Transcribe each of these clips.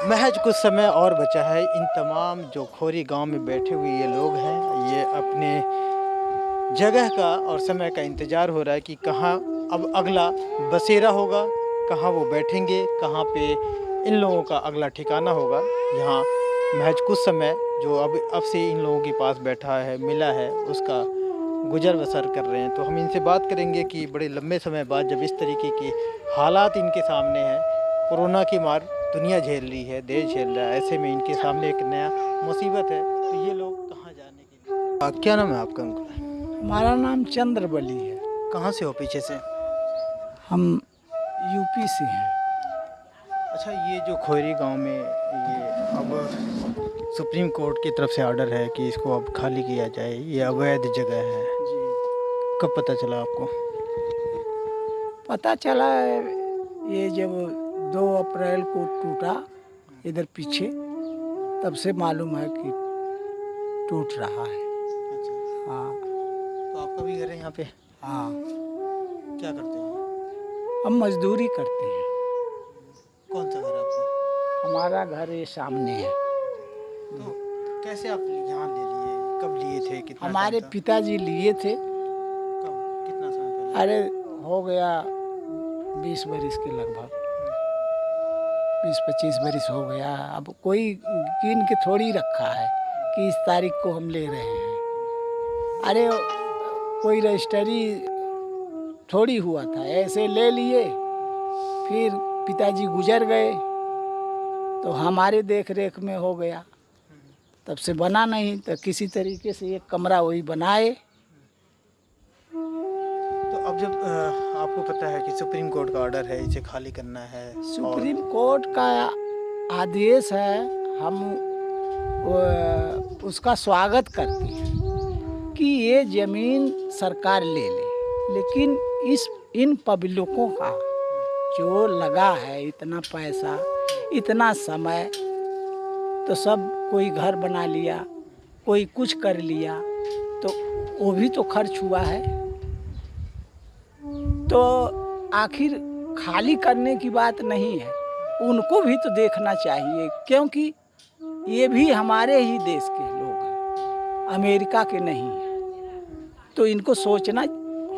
महज कुछ समय और बचा है। इन तमाम जो खोरी गांव में बैठे हुए ये लोग हैं, ये अपने जगह का और समय का इंतज़ार हो रहा है कि कहाँ अब अगला बसेरा होगा, कहाँ वो बैठेंगे, कहाँ पे इन लोगों का अगला ठिकाना होगा। यहाँ महज कुछ समय जो अब से इन लोगों के पास बैठा है, मिला है, उसका गुज़र बसर कर रहे हैं। तो हम इनसे बात करेंगे कि बड़े लंबे समय बाद जब इस तरीके के हालात इनके सामने हैं, कोरोना की मार दुनिया झेल रही है, देश झेल रहा है, ऐसे में इनके सामने एक नया मुसीबत है, तो ये लोग कहाँ जाने के लिए। क्या नाम है आपका अंकल? हमारा नाम चंद्रबली है। कहाँ से हो पीछे से? हम यूपी से हैं। अच्छा, ये जो खोरी गांव में ये अब सुप्रीम कोर्ट की तरफ से ऑर्डर है कि इसको अब खाली किया जाए, ये अवैध जगह है, जी, कब पता चला आपको? पता चला है ये जब 2 अप्रैल को टूटा इधर पीछे, तब से मालूम है कि टूट रहा है। अच्छा, हाँ तो आपका भी घर है यहाँ पे? हाँ, क्या करते हैं? हम मजदूरी करते हैं। कौन सा घर है आपका? हमारा घर ये सामने है। तो कैसे आप यहाँ ले लिए, कब लिए थे, कितना हमारे टाइम था? पिताजी लिए थे। कब, कितना समय पहले? अरे हो गया 20 बरिस के लगभग, 20-25 बरिस हो गया। अब कोई गिन के थोड़ी रखा है कि इस तारीख को हम ले रहे हैं। अरे कोई रजिस्ट्री थोड़ी हुआ था, ऐसे ले लिए। फिर पिताजी गुजर गए तो हमारे देख रेख में हो गया, तब से बना नहीं। तो किसी तरीके से एक कमरा वही बनाए। तो अब जब आपको पता है कि सुप्रीम कोर्ट का ऑर्डर है, इसे खाली करना है, सुप्रीम कोर्ट का आदेश है, हम उसका स्वागत करते हैं कि ये ज़मीन सरकार ले ले, लेकिन इन पब्लिकों का जो लगा है इतना पैसा, इतना समय, तो सब कोई घर बना लिया, कोई कुछ कर लिया, तो वो भी तो खर्च हुआ है। तो आखिर खाली करने की बात नहीं है, उनको भी तो देखना चाहिए, क्योंकि ये भी हमारे ही देश के लोग हैं, अमेरिका के नहीं हैं। तो इनको सोचना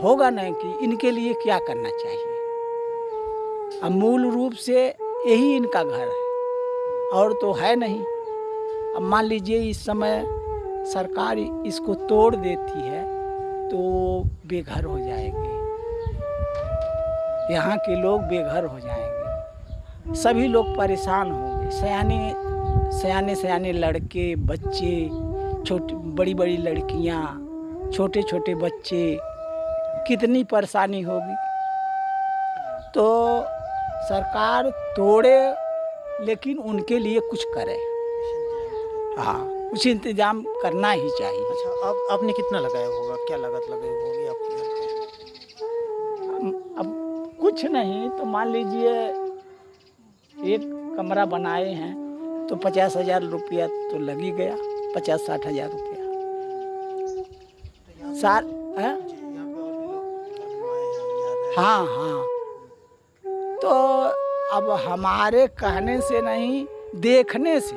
होगा ना कि इनके लिए क्या करना चाहिए। अब मूल रूप से यही इनका घर है और तो है नहीं। अब मान लीजिए इस समय सरकार इसको तोड़ देती है तो बेघर हो जाएंगे, यहाँ के लोग बेघर हो जाएंगे, सभी लोग परेशान होंगे। सयाने लड़के बच्चे, छोटी बड़ी बड़ी लड़कियाँ, छोटे छोटे बच्चे, कितनी परेशानी होगी। तो सरकार तोड़े लेकिन उनके लिए कुछ करे। हाँ, कुछ इंतजाम करना ही चाहिए। अच्छा, अब आपने कितना लगाया होगा, क्या लागत लगाई होगी आपके घर पे? अब कुछ नहीं तो मान लीजिए एक कमरा बनाए हैं तो 50,000 रुपया तो लग ही गया, 50-60,000 रुपया साल है। यहाँ पे और भी लोग आए हैं, यहाँ रह हाँ हाँ, तो अब हमारे कहने से नहीं, देखने से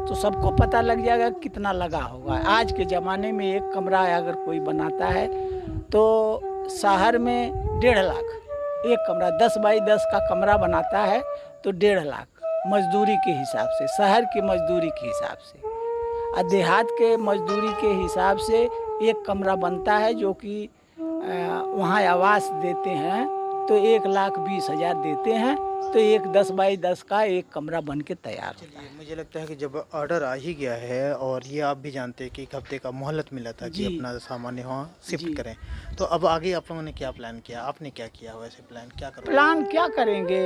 तो सबको पता लग जाएगा कितना लगा होगा। आज के ज़माने में एक कमरा अगर कोई बनाता है तो शहर में 1.5 लाख, एक कमरा 10 बाई 10 का कमरा बनाता है तो 1.5 लाख मजदूरी के हिसाब से, शहर की मजदूरी के हिसाब से। और देहात के मजदूरी के हिसाब से एक कमरा बनता है जो कि वहाँ आवास देते हैं तो 1,20,000 देते हैं, तो एक 10 बाई 10 का एक कमरा बन के तैयार होता है। मुझे लगता है कि जब ऑर्डर आ ही गया है और ये आप भी जानते हैं कि 1 हफ्ते का मोहलत मिला था कि अपना सामान यहाँ शिफ्ट करें, तो अब आगे आप लोगों ने क्या प्लान किया? आपने क्या किया वैसे? प्लान क्या करोगे? प्लान क्या करेंगे,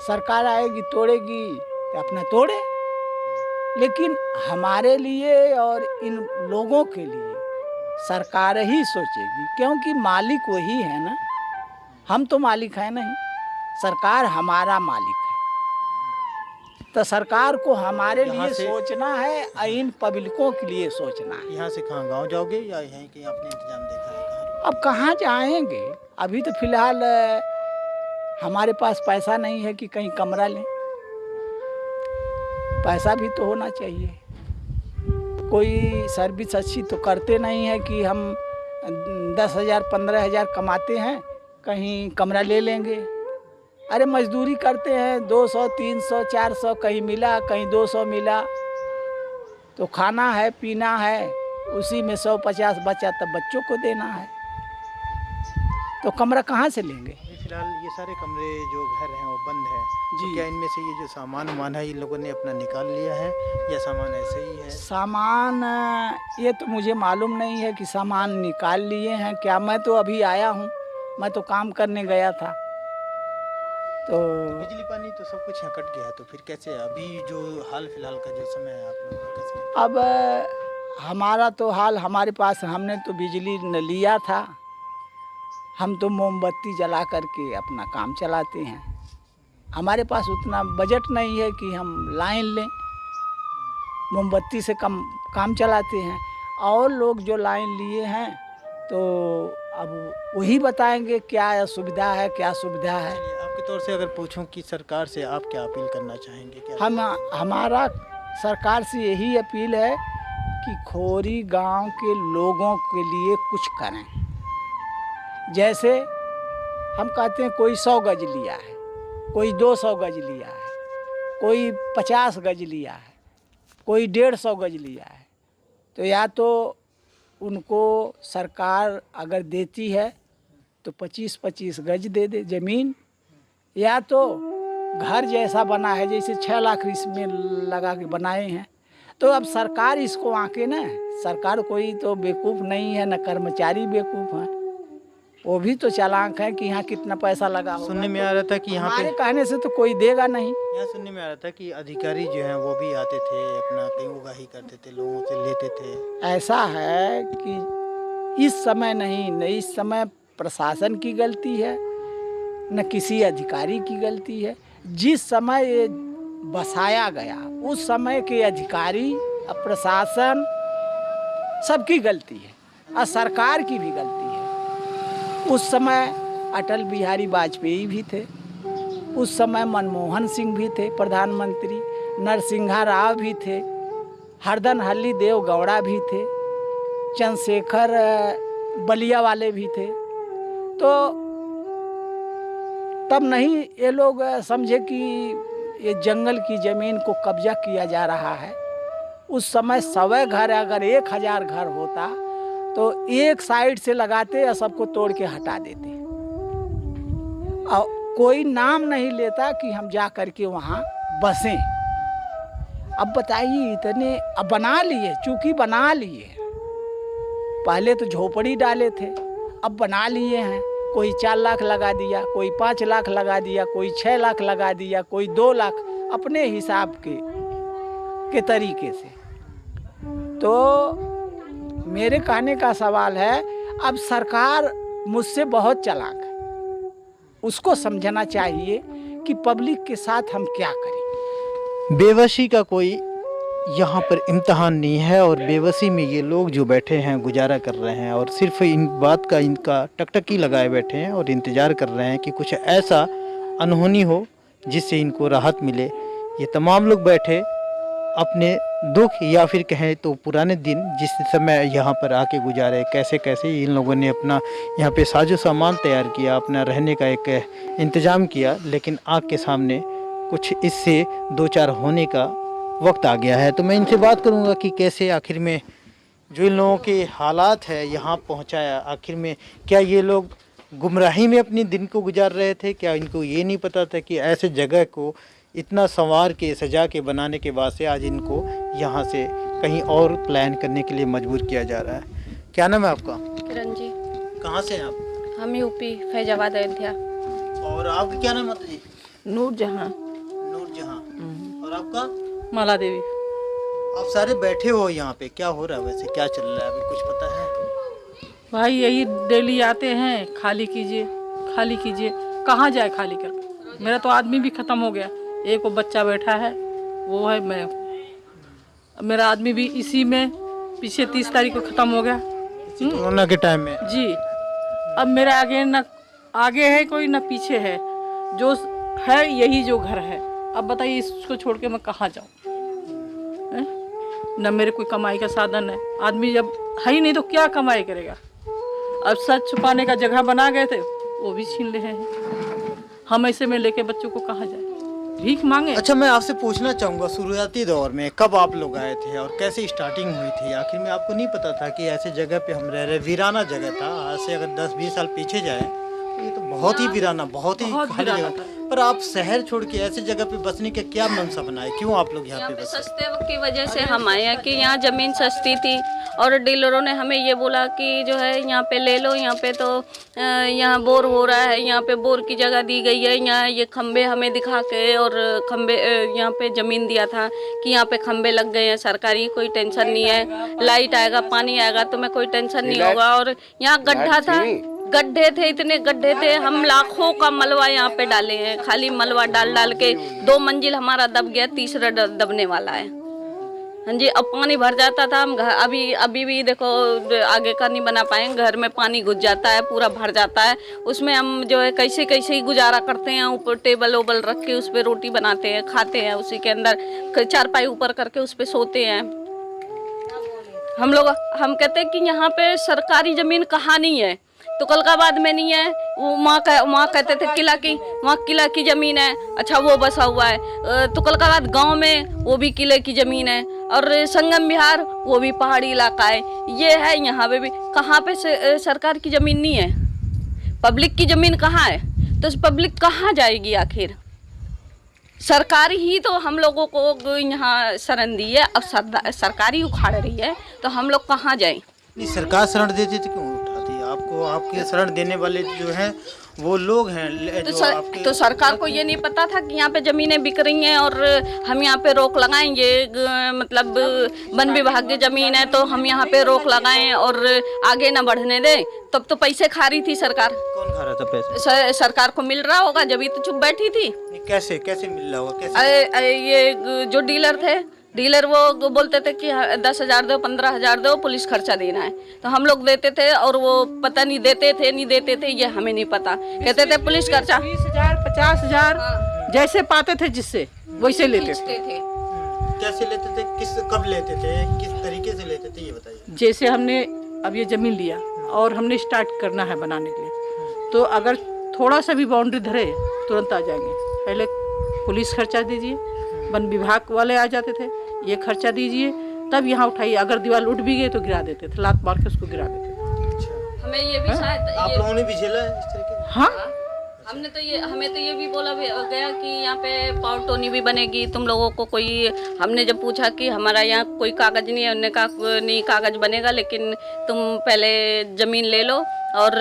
सरकार आएगी तोड़ेगी तो अपना तोड़े, लेकिन हमारे लिए और इन लोगों के लिए सरकार ही सोचेगी, क्योंकि मालिक वही है ना, हम तो मालिक हैं नहीं, सरकार हमारा मालिक है। तो सरकार को हमारे लिए सोचना है और इन पब्लिकों के लिए सोचना है। यहाँ से कहाँ गांव जाओगे या यहीं कहीं आपने इंतजाम देखा है कहाँ? अब कहाँ जाएंगे, अभी तो फिलहाल हमारे पास पैसा नहीं है कि कहीं कमरा लें। पैसा भी तो होना चाहिए। कोई सर्विस अच्छी तो करते नहीं है कि हम 10,000 15,000 कमाते हैं कहीं कमरा ले लेंगे। अरे मजदूरी करते हैं 200 300 400, कहीं मिला कहीं 200 मिला, तो खाना है पीना है, उसी में 150 बचा तब बच्चों को देना है, तो कमरा कहाँ से लेंगे। फिलहाल ये सारे कमरे जो घर हैं वो बंद हैं जी। तो क्या इनमें से ये जो सामान वामान है इन लोगों ने अपना निकाल लिया है या सामान ऐसे ही है? सामान ये तो मुझे मालूम नहीं है कि सामान निकाल लिए हैं क्या। मैं तो अभी आया हूँ, मैं तो काम करने गया था। तो बिजली पानी तो सब कुछ यहाँ कट गया है, तो फिर कैसे अभी जो हाल फिलहाल का जो समय है आप लोगों का कैसे? अब हमारा तो हाल, हमारे पास हमने तो बिजली न लिया था, हम तो मोमबत्ती जला करके अपना काम चलाते हैं। हमारे पास उतना बजट नहीं है कि हम लाइन लें, मोमबत्ती से कम काम चलाते हैं। और लोग जो लाइन लिए हैं तो अब वही बताएंगे क्या सुविधा है क्या सुविधा है। चलिए, आपके तौर से अगर पूछूं कि सरकार से आप क्या अपील करना चाहेंगे क्या? हमारा सरकार से यही अपील है कि खोरी गांव के लोगों के लिए कुछ करें। जैसे हम कहते हैं कोई 100 गज लिया है, कोई 200 गज लिया है, कोई 50 गज लिया है, कोई 150 गज लिया है, तो या तो उनको सरकार अगर देती है तो 25-25 गज दे दे ज़मीन, या तो घर जैसा बना है, जैसे 6 लाख इसमें लगा के बनाए हैं, तो अब सरकार इसको आके ना, सरकार कोई तो बेवकूफ़ नहीं है, न कर्मचारी बेवकूफ़ हैं, वो भी तो चालाक है कि यहाँ कितना पैसा लगा होगा। सुनने में आ रहा था कि यहाँ हमारे पे कहने से तो कोई देगा नहीं। यहाँ सुनने में आ रहा था कि अधिकारी जो हैं वो भी आते थे, अपना कहीं उगाही करते थे, लोगों से लेते थे। ऐसा है कि इस समय नहीं, न इस समय प्रशासन की गलती है न किसी अधिकारी की गलती है। जिस समय ये बसाया गया उस समय के अधिकारी और प्रशासन सबकी गलती है और सरकार की भी गलती है। उस समय अटल बिहारी वाजपेयी भी थे, उस समय मनमोहन सिंह भी थे प्रधानमंत्री, नरसिंहा राव भी थे, हरदनहल्ली देव गौड़ा भी थे, चंद्रशेखर बलिया वाले भी थे। तो तब नहीं ये लोग समझे कि ये जंगल की ज़मीन को कब्जा किया जा रहा है। उस समय 100 घर, अगर 1000 घर होता तो एक साइड से लगाते या सबको तोड़ के हटा देते, और कोई नाम नहीं लेता कि हम जा कर के वहाँ बसें। अब बताइए, इतने अब बना लिए, चूँकि बना लिए, पहले तो झोपड़ी डाले थे, अब बना लिए हैं। कोई 4 लाख लगा दिया, कोई 5 लाख लगा दिया, कोई 6 लाख लगा दिया, कोई 2 लाख, अपने हिसाब के तरीके से। तो मेरे कहने का सवाल है, अब सरकार मुझसे बहुत चालाक है, उसको समझना चाहिए कि पब्लिक के साथ हम क्या करें। बेबसी का कोई यहाँ पर इम्तहान नहीं है और बेबसी में ये लोग जो बैठे हैं गुजारा कर रहे हैं और सिर्फ इन बात का इनका टकटकी लगाए बैठे हैं और इंतज़ार कर रहे हैं कि कुछ ऐसा अनहोनी हो जिससे इनको राहत मिले। ये तमाम लोग बैठे अपने दुख या फिर कहें तो पुराने दिन जिस समय यहाँ पर आके गुजारे, कैसे कैसे इन लोगों ने अपना यहाँ पे साजो सामान तैयार किया, अपना रहने का एक इंतज़ाम किया, लेकिन आँख के सामने कुछ इससे 2-4 होने का वक्त आ गया है। तो मैं इनसे बात करूँगा कि कैसे आखिर में जो इन लोगों के हालात है यहाँ पहुँचाया, आखिर में क्या ये लोग गुमराही में अपने दिन को गुजार रहे थे, क्या इनको ये नहीं पता था कि ऐसे जगह को इतना संवार के सजा के बनाने के बाद से आज इनको यहाँ से कहीं और प्लान करने के लिए मजबूर किया जा रहा है। क्या नाम है आपका? किरण जी। कहाँ से हैं आप? हम यूपी फैजाबाद अयोध्या। और आपका क्या नाम है जी? नूर जहाँ। नूर जहाँ। और आपका? माला देवी। आप सारे बैठे हो यहाँ पे, क्या हो रहा है वैसे, क्या चल रहा है अभी कुछ पता है? भाई यही डेली आते हैं, खाली कीजिए खाली कीजिए, कहाँ जाए खाली कर। मेरा तो आदमी भी ख़त्म हो गया, एक वो बच्चा बैठा है वो है मैं, मेरा आदमी भी इसी में पीछे 30 तारीख को ख़त्म हो गया कोरोना के टाइम में जी। अब मेरा आगे न आगे है कोई न पीछे है, जो है यही जो घर है। अब बताइए इसको छोड़ के मैं कहाँ जाऊँ? न मेरे कोई कमाई का साधन है। आदमी जब है ही नहीं तो क्या कमाई करेगा। अब सच छुपाने का जगह बना गए थे, वो भी छीन ले हैं। हम ऐसे में लेके बच्चों को कहाँ जाए, भीख मांगे। अच्छा, मैं आपसे पूछना चाहूँगा, शुरुआती दौर में कब आप लोग आए थे और कैसे स्टार्टिंग हुई थी? आखिर में आपको नहीं पता था कि ऐसे जगह पे हम रह रहे, वीराना जगह था। आज से अगर 10-20 साल पीछे जाए तो ये तो बहुत ही वीराना, बहुत ही खाली वीराना जगह। पर आप शहर छोड़ के ऐसे जगह पे बसने का क्या मनसा बनाए? क्यों आप लोग यहाँ पे बसे? सस्ते की वजह से हम आए हैं कि यहाँ ज़मीन सस्ती थी और डीलरों ने हमें ये बोला कि जो है यहाँ पे ले लो, यहाँ पे तो यहाँ बोर हो रहा है, यहाँ पे बोर की जगह दी गई है। यहाँ ये खम्बे हमें दिखा के और खम्बे यहाँ पे ज़मीन दिया था कि यहाँ पे खम्बे लग गए हैं सरकारी, कोई टेंशन नहीं है, लाइट आएगा, पानी आएगा, तुम्हें कोई टेंशन नहीं होगा। और यहाँ गड्ढा था, गड्ढे थे, इतने गड्ढे थे, हम लाखों का मलबा यहाँ पे डाले हैं। खाली मलबा डाल डाल के 2 मंजिल हमारा दब गया, तीसरा दबने वाला है। हाँ जी, अब पानी भर जाता था। हम घर अभी भी देखो आगे का नहीं बना पाए, घर में पानी घुस जाता है, पूरा भर जाता है। उसमें हम जो है कैसे कैसे ही गुजारा करते हैं। ऊपर टेबल ओबल रख के उस पर रोटी बनाते हैं, खाते हैं, उसी के अंदर चारपाई ऊपर करके उस पर सोते हैं हम लोग। हम कहते हैं कि यहाँ पे सरकारी ज़मीन कहाँ नहीं है, तो कलकाबाद में नहीं है, वो वहाँ कहते थे वहाँ किला की ज़मीन है। अच्छा, वो बसा हुआ है। तो कलकाबाद गांव में वो भी किले की ज़मीन है, और संगम विहार वो भी पहाड़ी इलाका है। ये है यहाँ पे भी कहाँ पे सरकार की ज़मीन नहीं है, पब्लिक की ज़मीन कहाँ है? तो पब्लिक कहाँ जाएगी आखिर? सरकारी ही तो हम लोगों को यहाँ शरण दी है, अब सरकारी उखाड़ रही है, तो हम लोग कहाँ जाएं? नहीं, सरकार शरण देती तो क्यों उठाती है आपको? आपके शरण देने वाले जो हैं वो लोग हैं तो सरकार को ये नहीं पता था कि यहाँ पे ज़मीनें बिक रही हैं और हम यहाँ पे रोक लगाएंगे। मतलब वन विभाग की ज़मीन है तो हम यहाँ पे रोक लगाएं और आगे ना बढ़ने दें। तब तो पैसे खा रही थी सरकार। कौन खा रहा था पैसे? सरकार को मिल रहा होगा, जब तो चुप बैठी थी। कैसे मिल रहा होगा? कैसे? ये जो डीलर थे, डीलर वो बोलते थे कि 10,000 दो, 15,000 दो, पुलिस खर्चा देना है, तो हम लोग देते थे। और वो पता नहीं देते थे ये हमें नहीं पता। कहते थे पुलिस खर्चा 20,000 50,000 जैसे पाते थे जिससे वैसे लेते थे। कैसे लेते थे? कब लेते थे? किस तरीके से लेते थे, ये बताइए। जैसे हमने अब ये ज़मीन लिया और हमने स्टार्ट करना है बनाने के लिए, तो अगर थोड़ा सा भी बाउंड्री धरे तुरंत आ जाएंगे। पहले पुलिस खर्चा दीजिए, वन विभाग वाले आ जाते थे, ये खर्चा दीजिए, तब यहाँ उठाइए। अगर दीवार उठ भी गई तो गिरा देते थे, लात मार के उसको गिरा देते थे। हमें ये भी शायद आप लोगों ने भी झेला है इस तरीके? हाँ, हमें तो ये भी बोला गया कि यहाँ पे पावर टोनी भी बनेगी तुम लोगों को। कोई हमने जब पूछा कि हमारा यहाँ कोई कागज़ नहीं है, उन्होंने कहा नहीं कागज़ बनेगा, लेकिन तुम पहले ज़मीन ले लो और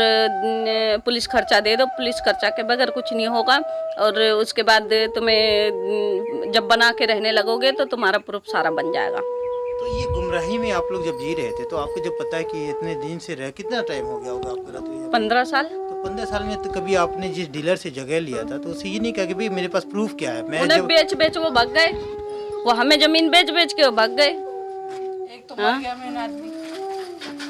पुलिस खर्चा दे दो, पुलिस खर्चा के बगैर कुछ नहीं होगा। और उसके बाद तुम्हें जब बना के रहने लगोगे तो तुम्हारा प्रूफ सारा बन जाएगा। तो ये गुमराही में आप लोग जब जी रहे थे, तो आपको जब पता है कि इतने दिन से रह, कितना टाइम हो गया होगा आपको रहते हुए? 15 साल। तो 15 साल में तो कभी आपने जिस डीलर से जगह लिया था तो उसे ये नहीं कहा कि भाई मेरे पास प्रूफ क्या है? मैं उन्हें बेच वो भाग गए, वो हमें ज़मीन बेच के वो भाग गए। एक तो मर गया मेन आदमी,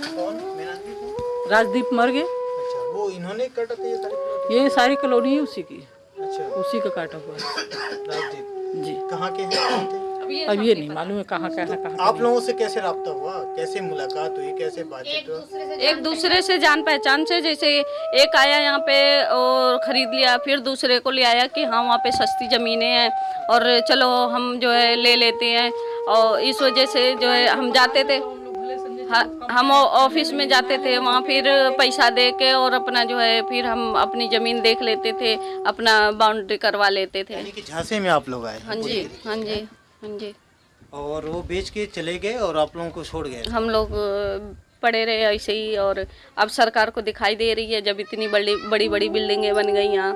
कौन मेन आदमी कौन? राजदीप मर गए। अच्छा, वो इन्होंने काटा था ये सारी प्लॉट? ये सारी कॉलोनी ही उसी की, अच्छा, उसी का काटा हुआ है। राजदीप जी, कहाँ के हैं? कौन थे? अब ये नहीं मालूम है कहाँ का है, कहाँ आप लोगों से कैसे राब्ता हुआ, कैसे मुलाकात हुई, कैसे बातचीत हुआ? एक दूसरे से जान पहचान से, जैसे एक आया यहाँ पे और ख़रीद लिया, फिर दूसरे को ले आया कि हाँ वहाँ पे सस्ती ज़मीनें हैं और चलो हम जो है ले लेते हैं। और इस वजह से जो है हम जाते थे, हम ऑफिस में जाते थे, वहाँ फिर पैसा दे के और अपना जो है फिर हम अपनी ज़मीन देख लेते थे, अपना बाउंड्री करवा लेते थे। यानी कि झांसे में आप लोग आए? हाँ जी, हाँ जी, हाँ जी। और वो बेच के चले गए और आप लोगों को छोड़ गए? हम लोग पड़े रहे ऐसे ही। और अब सरकार को दिखाई दे रही है, जब इतनी बड़ी बड़ी बिल्डिंगें बन गई यहाँ,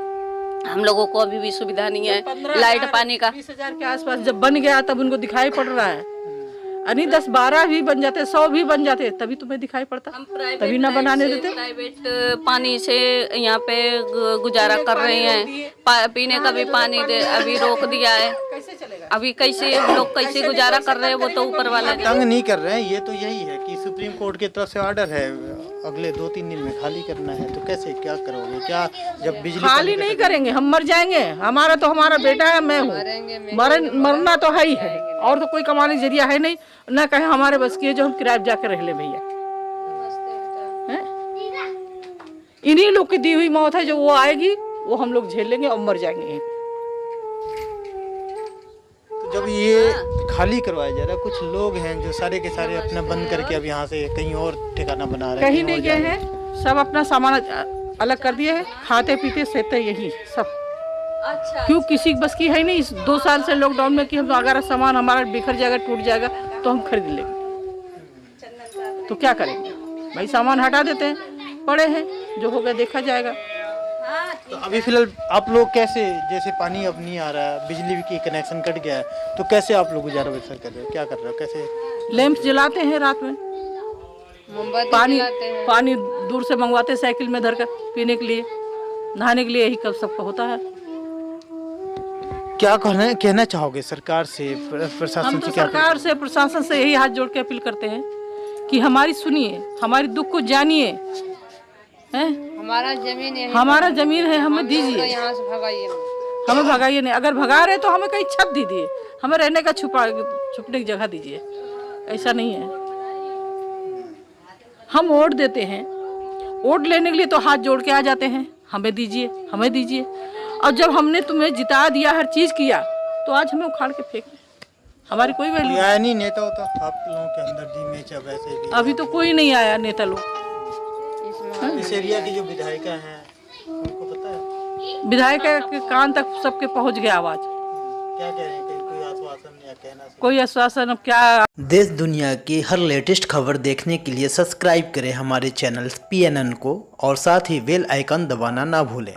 हम लोगों को अभी भी सुविधा नहीं है लाइट पानी का। 20,000 के आसपास जब बन गया तब उनको दिखाई पड़ रहा है। यानी 10-12 भी बन जाते, 100 भी बन जाते, तभी तुम्हें दिखाई पड़ता, तभी ना बनाने देते। प्राइवेट पानी से यहाँ पे गुजारा कर रहे हैं, पीने का भी पानी अभी रोक दिया है। कैसे चलेगा? अभी कैसे हम लोग कैसे गुजारा कर रहे हैं वो तो ऊपर वाला तंग नहीं कर रहे हैं। ये तो यही है कि सुप्रीम कोर्ट की तरफ से ऑर्डर है अगले 2-3 दिन में खाली करना है, तो कैसे क्या करोगे? क्या जब बिजली खाली नहीं करेंगे, हम मर जाएंगे। हमारा तो हमारा बेटा है, मैं हूँ, मरना तो है ही है, और तो कोई कमाने का जरिया है नहीं। ना कहे हमारे बस की है जो हम किराए पे जाकर रह ले भैया। इन्हीं लोग की दी हुई मौत है, जो वो आएगी वो हम लोग झेल लेंगे और मर जाएंगे। तो जब ये खाली करवाया जा रहा है, कुछ लोग हैं जो सारे के सारे अपना बंद करके अब यहाँ से कहीं और ठिकाना बना रहे हैं, कहीं नहीं गए हैं, सब अपना सामान अलग कर दिए हैं, खाते पीते सहते यही सब। अच्छा, क्यों किसी बस की है नहीं 2 साल से लॉकडाउन में कि हम अगर सामान हमारा बिखर जाएगा, टूट जाएगा तो हम खरीद लेंगे। तो क्या करेंगे भाई, सामान हटा देते हैं, पड़े हैं, जो होगा देखा जाएगा। तो अभी फिलहाल आप लोग कैसे, जैसे पानी अब नहीं आ रहा है, बिजली की कनेक्शन कट गया है, तो कैसे आप लोग गुजारा बसर कर रहे हो, क्या कर रहे हो, कैसे? लैंप जलाते हैं रात में, पानी दूर से मंगवाते हैं साइकिल में धरकर पीने के लिए, नहाने के लिए, यही कब सबको होता है। क्या कहना चाहोगे सरकार से, प्रशासन हम से? तो क्या सरकार से, प्रशासन से यही हाथ जोड़ के अपील करते हैं कि हमारी सुनिए, हमारी दुख को जानिए, हैं? हमारा जमीन है, हमें दीजिए, हमें भगाइए नहीं। अगर भगा रहे तो हमें कहीं छत दीजिए, हमें रहने का छुपने की जगह दीजिए। ऐसा नहीं है, हम वोट देते हैं, वोट लेने के लिए तो हाथ जोड़ के आ जाते हैं, हमें दीजिए, हमें दीजिए। और जब हमने तुम्हें जिता दिया, हर चीज किया, तो आज हमें उखाड़ के फेंक, हमारी कोई वैल्यू नहीं। नेता होता आप लोगों के अंदर में जब वैसे भी अभी तो कोई नहीं आया नेता लोग। इस एरिया की जो विधायिका हैं उनको पता है, विधायक के कान तक सबके पहुंच गया आवाज। क्या कह रहे हैं, कोई आश्वासन या कहना? कोई आश्वासन, अब क्या। देश दुनिया की हर लेटेस्ट खबर देखने के लिए सब्सक्राइब करें हमारे चैनल PNN को, और साथ ही बेल आइकन दबाना ना भूलें।